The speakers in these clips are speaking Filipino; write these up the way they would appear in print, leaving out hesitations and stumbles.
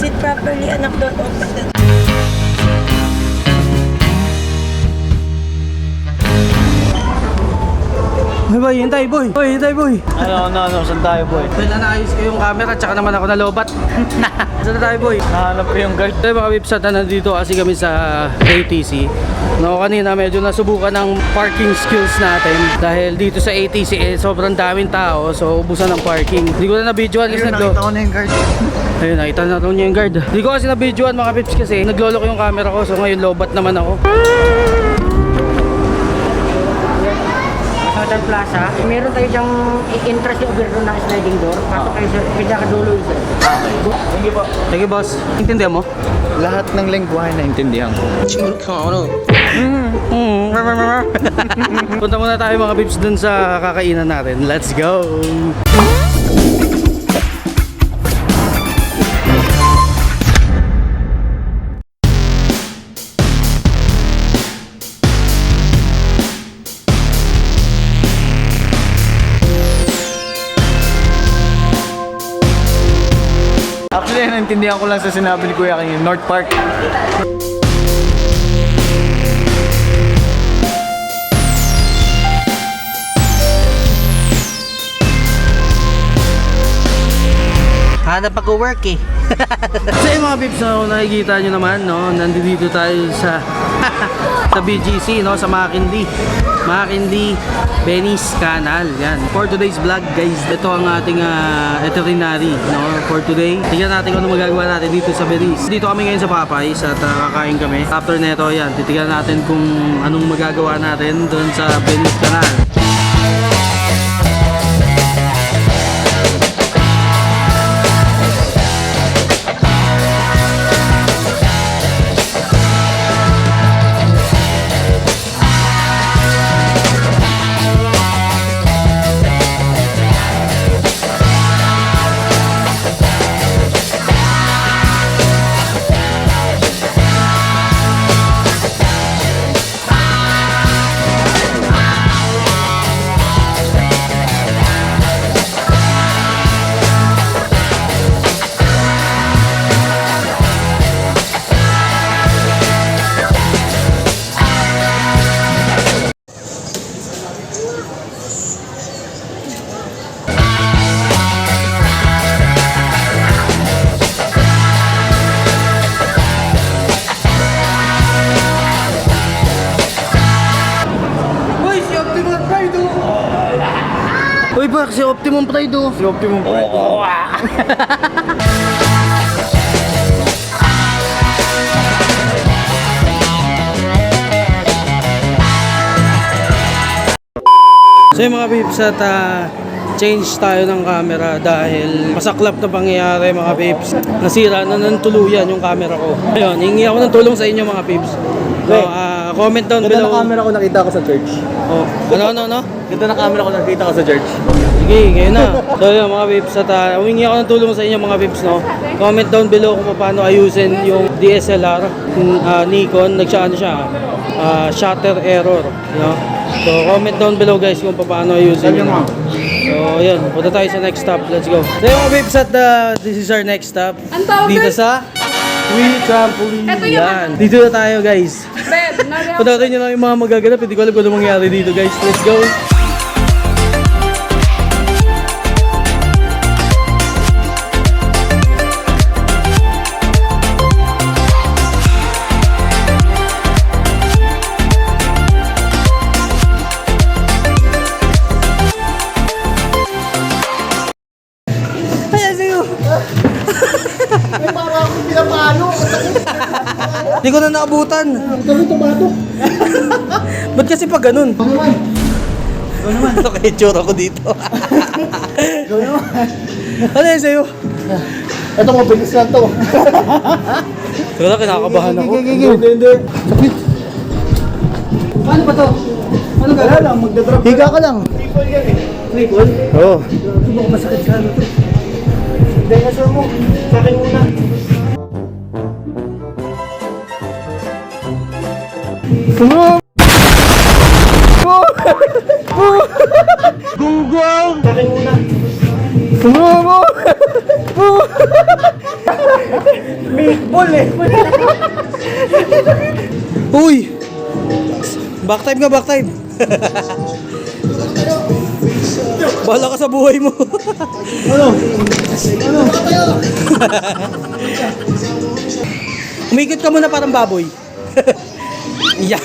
Sit properly, anak. Don't open the door. Ay boy, hintay boy. Boy, hintay boy. Ano, saan tayo boy? Well, naayos ko yung camera, tsaka naman ako nalobat. Saan na tayo boy? Nahanap ko yung guard. Tayo mga Vipsat, nandito kasi kami sa ATC. No, kanina medyo nasubukan ng parking skills natin dahil dito sa ATC sobrang daming tao, so ubusan ng parking. Hindi ko na na-videoan kasi Nakita ko na yung guard. ayun, nakita na niya yung guard. Hindi ko kasi na-videoan mga Vips kasi naglolok yung camera ko, so ngayon lobat naman ako. Hotel Plaza, meron tayo diyang interest yung overdoor ng sliding door. Pasok kayo sa pinakadulo isa. Sige po. Sige boss, intindihan mo? Lahat ng lengguwahe na intindihan ko. Punta muna tayo mga Vips dun sa kakainan natin. Let's go! Actually, naintindihan ko lang sa sinabi ni Kuya kanina, North Park. Hanap pag-work eh. So yung mga Vips, no, nakikita nyo naman, no, nandito tayo sa sa BGC, no, sa Makindi Venice Canal. Yan. For today's vlog, guys, ito ang ating itinerary, no, for today. Tingnan natin kung ano magagawa natin dito sa Venice. Dito kami ngayon sa Popeyes at kakain kami. After neto, yan, titignan natin kung anong magagawa natin doon sa Venice Canal. Uy ba, si Optimum Pride oh. Si Optimum Pride. So yung mga Vips at change tayo ng camera dahil masaklap na pangyayari mga Vips. Nasira na ng tuluyan yung camera ko. Ayun, hingi ako ng tulong sa inyo mga Vips. No, comment down Ganda below. na camera ko nakita ko sa church. Oh, ano? Ganda na camera ko nakita ko sa church. Sige, ngayon na. So yun mga Vips at humingi ako ng tulong sa inyo mga Vips, no. Comment down below kung paano ayusin yung DSLR Nikon, shutter error, you know? So comment down below guys kung paano ayusin yun. So yun, punta tayo sa next stop. Let's go. So yung mga Vips at this is our next stop. Dito sa Trampoline. Yan. Dito na tayo guys. Patatin nyo lang yung mga magaganap. Hindi ko alam kung ano mangyari dito guys. Let's go. Hindi ko na naabutan. Kami tumatok. Ba't kasi pag ganun? Ikaw naman. Ito kaya tsura ko dito. Ikaw naman. Ano yun sa'yo? Ito mabilis lang to. Wala, kinakabahan ako. Hindi. Sakit. Paano ba to? Ano Wala lang, magdadrop. Higa ka lang. Triple yan eh. Triple? Oo. Baka masakit sa ano to. Hindi nga sure mo. Sa akin muna. Gunggong! Sa akin muna. Paul eh. Uy! Back time ka, back time. Bahala ka sa buhay mo. Ano? Umikot ka muna parang baboy. Yeah.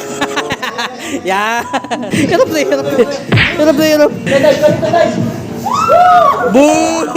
Yeah. Hirap na, hirap na. Hirap na, hirap. Bug!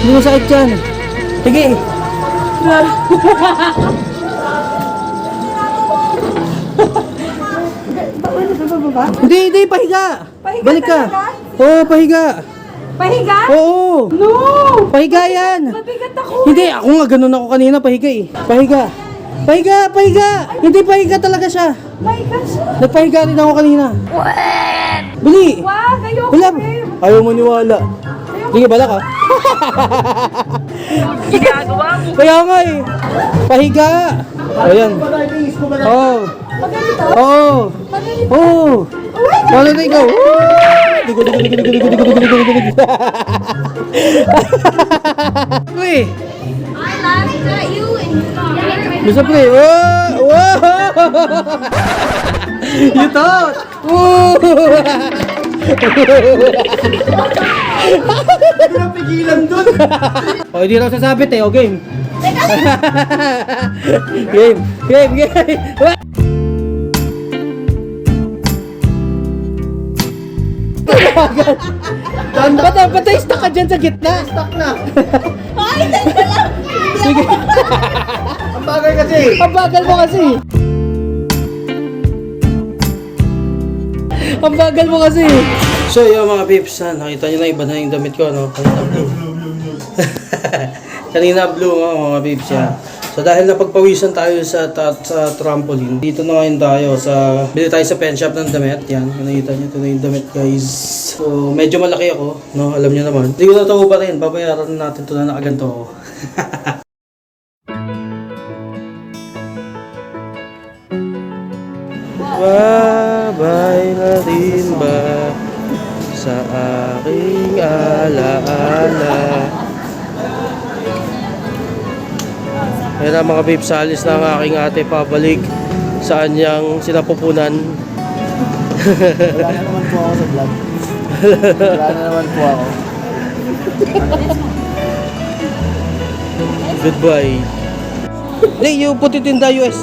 Hindi mo sakit yan. Sige. Hindi, pahiga. Pahiga Balik ka. talaga? Oo, pahiga. Pahiga? Oo. No! Pahiga yan. Mabigat ako. Hindi, ako nga ganun ako kanina, pahiga eh. Pahiga. Pahiga, pahiga. Hindi, pahiga talaga siya. My gosh. Nagpahiga rin ako kanina. Bili. Wag, ayoko. Wala. babe. Ayaw maniwala. Sige, bala ka. Ginagawa mo. Kaya nga eh. Pahiga. Ayan. Oo. Maganito. Oo. Maganito. Oo. Wala na ikaw. Digo, digo, digo, digo, digo, digo, digo, digo, digo. Uy. I laughed at you and you got Bisa pre. Wow. Wow. You thought. Hindi na pigilan dun. O, hindi raw sasabit eh. O, game. Game. Game. Game. Patay stuck ka dyan sa gitna. Stuck na. Sige. Ang bagay kasi. Ang bagal mo kasi. Ang bagal mo kasi. So yung mga peeps, nakita nyo na iba na yung damit ko, no? Kanina blue. Kanina blue mga peeps, yeah. So dahil napagpawisan tayo sa trampoline, dito na ngayon tayo sa bili tayo sa pen shop ng damit. Yan, nakita nyo, ito na yung damit guys. So medyo malaki ako, no? Alam nyo naman. Hindi ko na ito pa rin, babayaran natin ito na nakaganto ako. Babay na rin ba sa aking alaala? Kaya na mga babe, salis na ang aking ate pabalik sa anyang sinapupunan. Wala na naman po ako sa vlog. Wala na naman po ako. Goodbye. Hey, you put it in the US.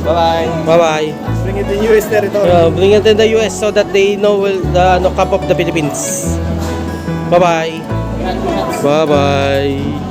Bye-bye. Bye-bye. Bring it in US territory. Bring it in the US so that they know the cup of the Philippines. Bye-bye. Bye-bye.